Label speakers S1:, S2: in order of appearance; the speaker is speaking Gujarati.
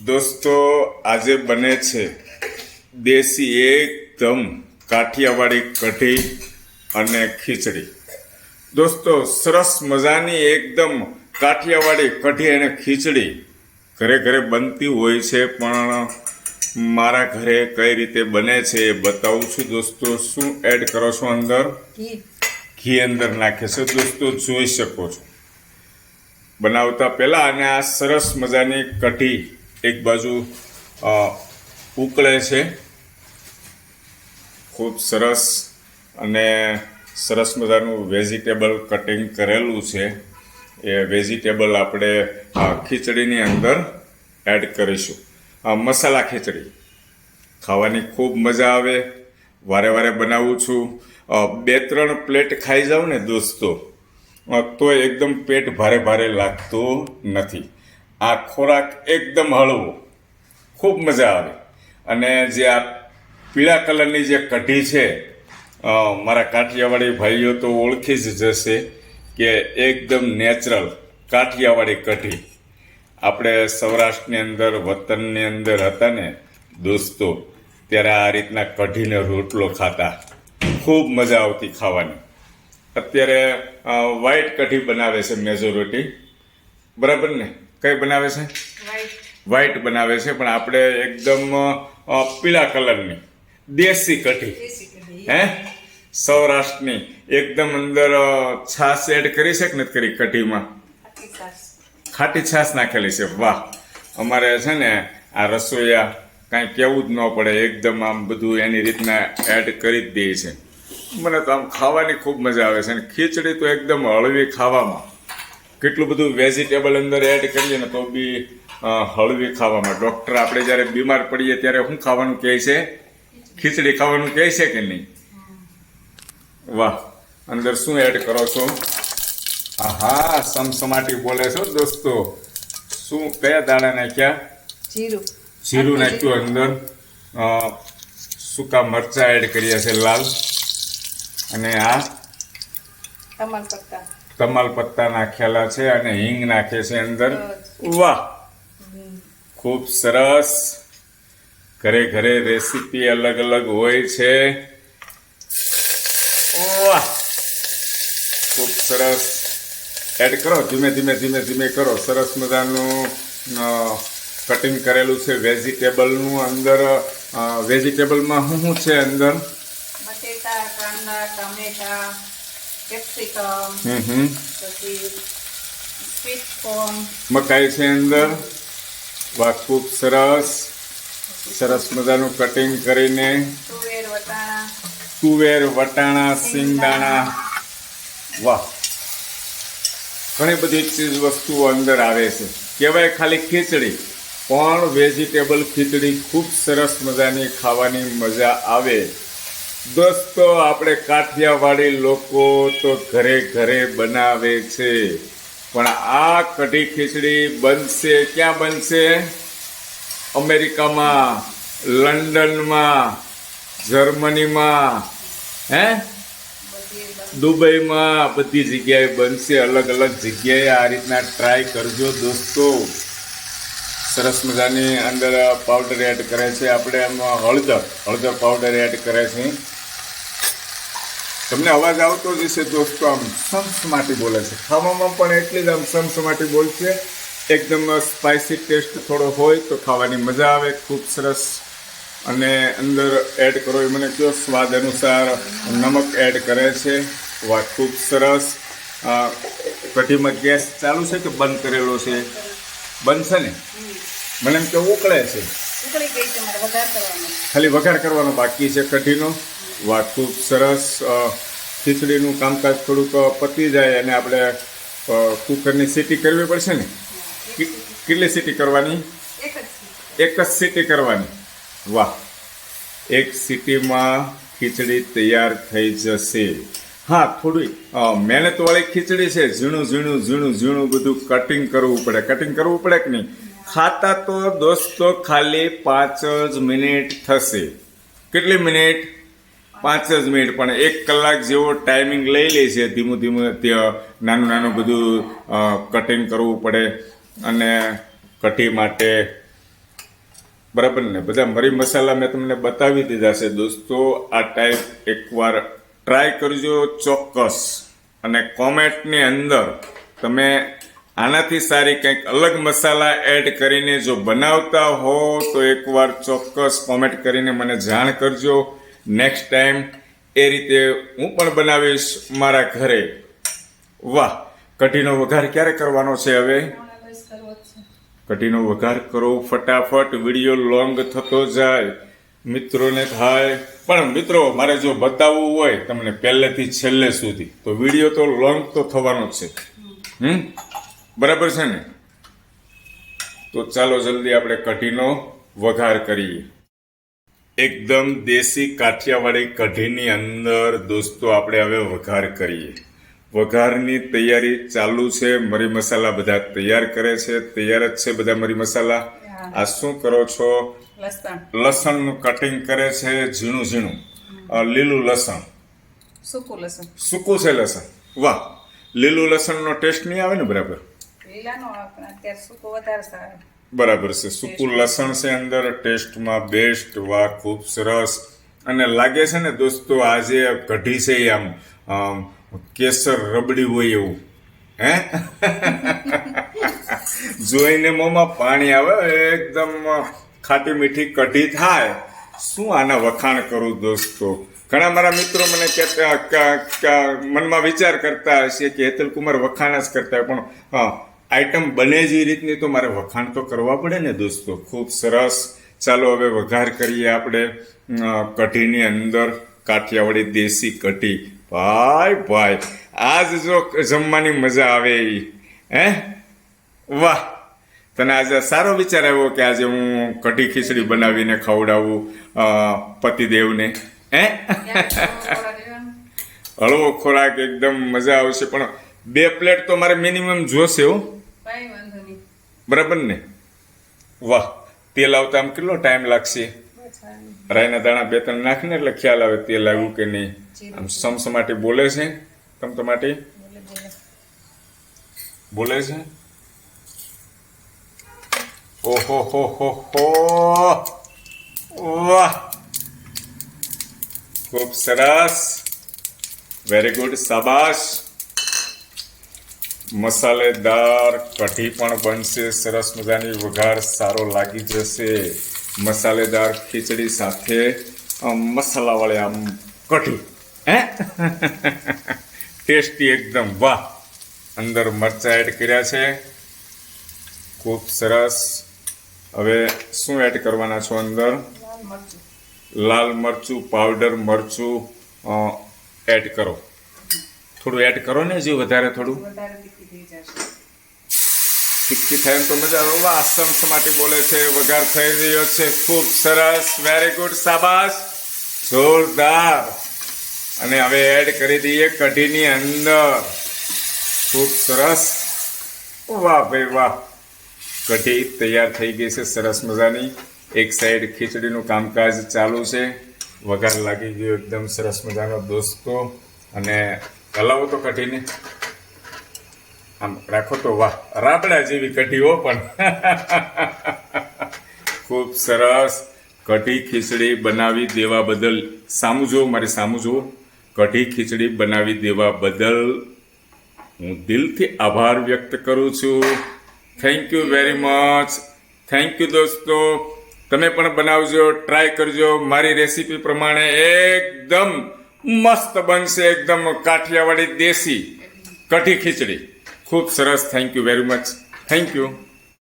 S1: દોસ્તો આજે બને છે દેશી એકદમ કાઠિયાવાડી કઢી અને ખીચડી। દોસ્તો સરસ મજાની એકદમ કાઠિયાવાડી કઢી અને ખીચડી ઘરે ઘરે બનતી હોય છે, પણ મારા ઘરે કઈ રીતે બને છે એ બતાવું છું। દોસ્તો શું એડ કરો છો? અંદર ઘી અંદર નાખે છે દોસ્તો, જોઈ શકો છો બનાવતા પહેલા। અને આ સરસ મજાની કઢી એક બાજુ ઉકળે છે, ખૂબ સરસ અને સરસ મજાનું વેજીટેબલ કટિંગ કરેલું છે। એ વેજીટેબલ આપણે ખીચડીની અંદર એડ કરીશું। મસાલા ખીચડી ખાવાની ખૂબ મજા આવે, વારે વારે બનાવું છું। 2-3 પ્લેટ ખાઈ જાઉં ને દોસ્તો તો એકદમ પેટ ભારે ભારે લાગતું નથી। આ ખોરાક એકદમ હળવો, ખૂબ મજા આવે। અને જે આ પીળા કલરની જે કઢી છે, મારા કાઠિયાવાડી ભાઈઓ તો ઓળખી જ જશે કે એકદમ નેચરલ કાઠિયાવાડી કઢી। આપણે સૌરાષ્ટ્રની અંદર વતનની અંદર હતા ને દોસ્તો, ત્યારે આ રીતના કઢીને રોટલો ખાતા, ખૂબ મજા આવતી ખાવાની। અત્યારે વ્હાઈટ કઢી બનાવે છે મેજોરિટી, બરાબર ને? કઈ બનાવે છે? વ્હાઈટ બનાવે છે, પણ આપણે એકદમ પીળા કલરની દેશી કઢી, હે, સૌરાષ્ટ્રની એકદમ અંદર છાશ એડ કરી છે કે નથી કરી? કઢીમાં ખાટી છાશ નાખેલી છે। વાહ, અમારે છે ને આ રસોઈયા કાંઈ કહેવું જ ન પડે, એકદમ આમ બધું એની રીતના એડ કરી જ દે છે। મને તો આમ ખાવાની ખૂબ મજા આવે છે। અને ખીચડી તો એકદમ હળવી ખાવામાં, કેટલું બધું વેજીટેબલ અંદર એડ કરીએ ને તો બી હળવી ખાવામાં। ડૉક્ટર આપણે જ્યારે બીમાર પડીએ ત્યારે શું ખાવાનું કહે છે? ખીચડી ખાવાનું કહે છે કે નહીં? વાહ, અંદર શું એડ કરો છો? હા, સમસમાટી બોલે છો દોસ્તો। શું, કયા દાણા નાખ્યા? જીરું નાખ્યું અંદર, સૂકા મરચા એડ કર્યા છે લાલ, અને આ તમાલ પત્તા નાખેલા છે, અને હિંગ નાખે છે અંદર। વાહ, ખૂબ સરસ। ઘરે ઘરે રેસીપી અલગ અલગ હોય છે। વાહ, ખૂબ સરસ। એડ કરો, ધીમે ધીમે ધીમે ધીમે કરો। સરસ મજાનું કટિંગ કરેલું છે વેજીટેબલનું। અંદર વેજીટેબલમાં શું છે અંદર?
S2: બટેટા, કાંદા, ટમેટા, કેપ્સિકમ, પછી સ્વીટ કોર્ન,
S1: મકાઈ છે અંદર। વાહ, ખૂબ સરસ। સરસ મજાનું કટિંગ કરીને તુવેર, વટાણા, સિંગદાણા, વાહ, ઘણી બધી ચીજ વસ્તુઓ અંદર આવે છે। કહેવાય ખાલી ખીચડી, પણ વેજીટેબલ ખીચડી ખૂબ સરસ મજાની ખાવાની મજા આવે। દોસ્તો આપણે કાઠિયાવાડી લોકો તો ઘરે ઘરે બનાવે છે, પણ આ કઢી ખીચડી બનશે ક્યાં? બનશે અમેરિકામાં, લંડનમાં, જર્મનીમાં, હે, દુબઈમાં, બધી જગ્યાએ બનશે। અલગ અલગ જગ્યાએ આ રીતના ટ્રાય કરજો દોસ્તો। સરસ મજાની અંદર પાવડર એડ કરે છે આપણે, એમાં હળદર પાવડર એડ કરે છે। તમને અવાજ આવતો જ હશે દોસ્તો, આમ સમસમાટી બોલે છે। ખાવામાં પણ એટલી જ આમ સમસમાટી બોલશે। એકદમ સ્પાઇસી ટેસ્ટ થોડો હોય તો ખાવાની મજા આવે, ખૂબ સરસ। અને અંદર એડ કરો એ મને કહો, સ્વાદ અનુસાર નમક એડ કરે છે। વાહ, ખૂબ સરસ। કઢીમાં ગેસ ચાલુ છે કે બંધ કરેલો છે? બંધ છે ને? મને એમ કે ઉકળે છે, ખાલી વઘાર કરવાનો બાકી છે કઢીનો। વાહ, ખૂબ સરસ। ખીચડીનું કામકાજ થોડુંક પતી જાય અને આપણે કુકરની સીટી કરવી પડશે ને? કેટલી સીટી કરવાની? એક જ સીટી કરવાની। વાહ, એક સીટીમાં ખીચડી તૈયાર થઈ જશે। હા, થોડી મહેનતવાળી ખીચડી છે, ઝીણું ઝીણું ઝીણું ઝીણું બધું કટિંગ કરવું પડે કે નહીં? ખાતા તો દોસ્તો ખાલી 5 જ મિનિટ થશે। કેટલી મિનિટ? 5 જ મિનિટ, પણ 1 કલાક જેવો ટાઈમિંગ લઈ લે છે। ધીમું ધીમું નાનું નાનું બધું કટિંગ કરવું પડે। અને કઢી માટે બરાબર ને? બધા મરી મસાલા મેં તમને બતાવી દીધા છે દોસ્તો. આ ટાઈપ એકવાર ટ્રાય કરજો ચોક્કસ, અને કોમેન્ટની અંદર તમે આનાથી સારી કંઈક અલગ મસાલા એડ કરીને જો બનાવતા હો તો એકવાર ચોક્કસ કોમેન્ટ કરીને મને જાણ કરજો. નેક્સ્ટ ટાઈમ એ રીતે હું પણ બનાવીશ મારા ઘરે. વાહ, કઢીનો વઘાર ક્યારે કરવાનો છે હવે?
S2: બસ કરવો જ છે.
S1: કઢીનો વઘાર કરો ફટાફટ, વિડીયો લોંગ થતો જાય, મિત્રોને થાય. પણ મિત્રો મારે જો બતાવવું હોય તમને પહેલેથી છેલ્લે સુધી તો વિડીયો તો લોંગ તો થવાનો જ છે. બરાબર છે ને? તો ચાલો જલ્દી આપણે કઢીનો વઘાર કરીએ. એકદમ દેશી કાઠિયાવાડી કઢીની અંદર દોસ્તો આપણે હવે વઘાર કરીએ. વઘારની તૈયારી ચાલુ છે. મરી મસાલા બધા તૈયાર કરે છે. તૈયાર જ છે બધા મરી મસાલા. આ શું કરો છો?
S2: લસણ,
S1: લસણનું કટિંગ કરે છે ઝીણું ઝીણું. લીલું લસણ,
S2: સૂકું લસણ.
S1: સૂકું છે લસણ. વાહ, લીલું લસણનો ટેસ્ટ નહીં આવે ને? બરાબર,
S2: લીલાનો આપણે અત્યારે સૂકું વધારે સારું.
S1: બરાબર છે. સૂકું લસણ છે અંદર, ટેસ્ટમાં બેસ્ટ. વાહ, ખૂબ સરસ. અને લાગે છે ને દોસ્તો આજે કઢી છે એ આમ કેસર રબડી હોય એવું. હે જોઈને મોંમાં પાણી આવે. એકદમ ખાટી મીઠી કઢી થાય. શું આના વખાણ કરું દોસ્તો? ઘણા મારા મિત્રો મને કહેતા મનમાં વિચાર કરતા હશે કે હેતલ કુમાર વખાણ જ કરતા હોય, પણ આઈટમ બને જ એ રીતની તો મારે વખાણ તો કરવા પડે ને દોસ્તો. ખૂબ સરસ. ચાલો હવે વઘાર કરીએ આપણે કઢીની અંદર. કાઠિયાવાડી દેશી કઢી. ભાઈ આજ જો જમવાની મજા આવે એ. હે વાહ, તને આજે સારો વિચાર આવ્યો કે આજે હું કઢી ખીચડી બનાવીને ખવડાવું પતિદેવને. હે હળવો ખોરાક, એકદમ મજા આવશે. પણ 2 પ્લેટ તો મારે મિનિમમ જોશે હો.
S2: કઈ વાંધો નહીં.
S1: બરાબર ને? વાહ, તેલ આવતા આમ કેટલો ટાઈમ લાગશે? રાઈના દાણા 2-3 નાખને એટલે ખ્યાલ આવે તેલ આવ્યું કે નહીં. આમ સમસમાટી બોલે છે. સમસમાટી બોલે છે. ઓહો હો હો હો, વાહ, ખૂબ સરસ. વેરી ગુડ, શાબાશ. મસાલેદાર કઢી પણ બનશે સરસ મજાની. વઘાર સારો લાગી જશે. મસાલેદાર ખીચડી સાથે મસાલાવાળી આમ કઢી. હે ટેસ્ટી એકદમ. વાહ, અંદર મરચાં એડ કર્યા છે. ખૂબ સરસ. હવે શું એડ કરવાના છો અંદર? લાલ મરચું પાવડર મરચું એડ કરો. થોડું એડ કરો ને જે વધારે, થોડું તીખી થાય એમ તો મજા આવે. વાહ, સમસમાટી બોલે છે. વઘાર થઈ રહ્યો છે. ખૂબ સરસ, વેરી ગુડ, શાબાશ, જોરદાર. અને હવે એડ કરી દઈએ કઢીની અંદર. ખૂબ સરસ. વાહ ભાઈ વાહ, કઢી તૈયાર થઈ ગઈ છે સરસ મજાની. એક સાઈડ ખીચડીનું કામકાજ ચાલુ છે. વઘાર લાગી ગયો એકદમ સરસ મજાનો દોસ્તો. અને હલાવો તો કઢીને, આમ રાખો તો વાહ, રાબડા જેવી કઢી હો. પણ ખૂબ સરસ. કઢી ખીચડી બનાવી દેવા બદલ સામું જુઓ, મારી સામું જુઓ. કઢી ખીચડી બનાવી દેવા બદલ હું દિલથી આભાર વ્યક્ત કરું છું. Thank you very much. Thank you દોસ્તો. તમે પણ બનાવજો, ટ્રાય કરજો. મારી રેસીપી પ્રમાણે એકદમ મસ્ત બનશે. એકદમ કાઠિયાવાડી દેશી કઢી ખીચડી. ખૂબ સરસ. Thank you very much. Thank you.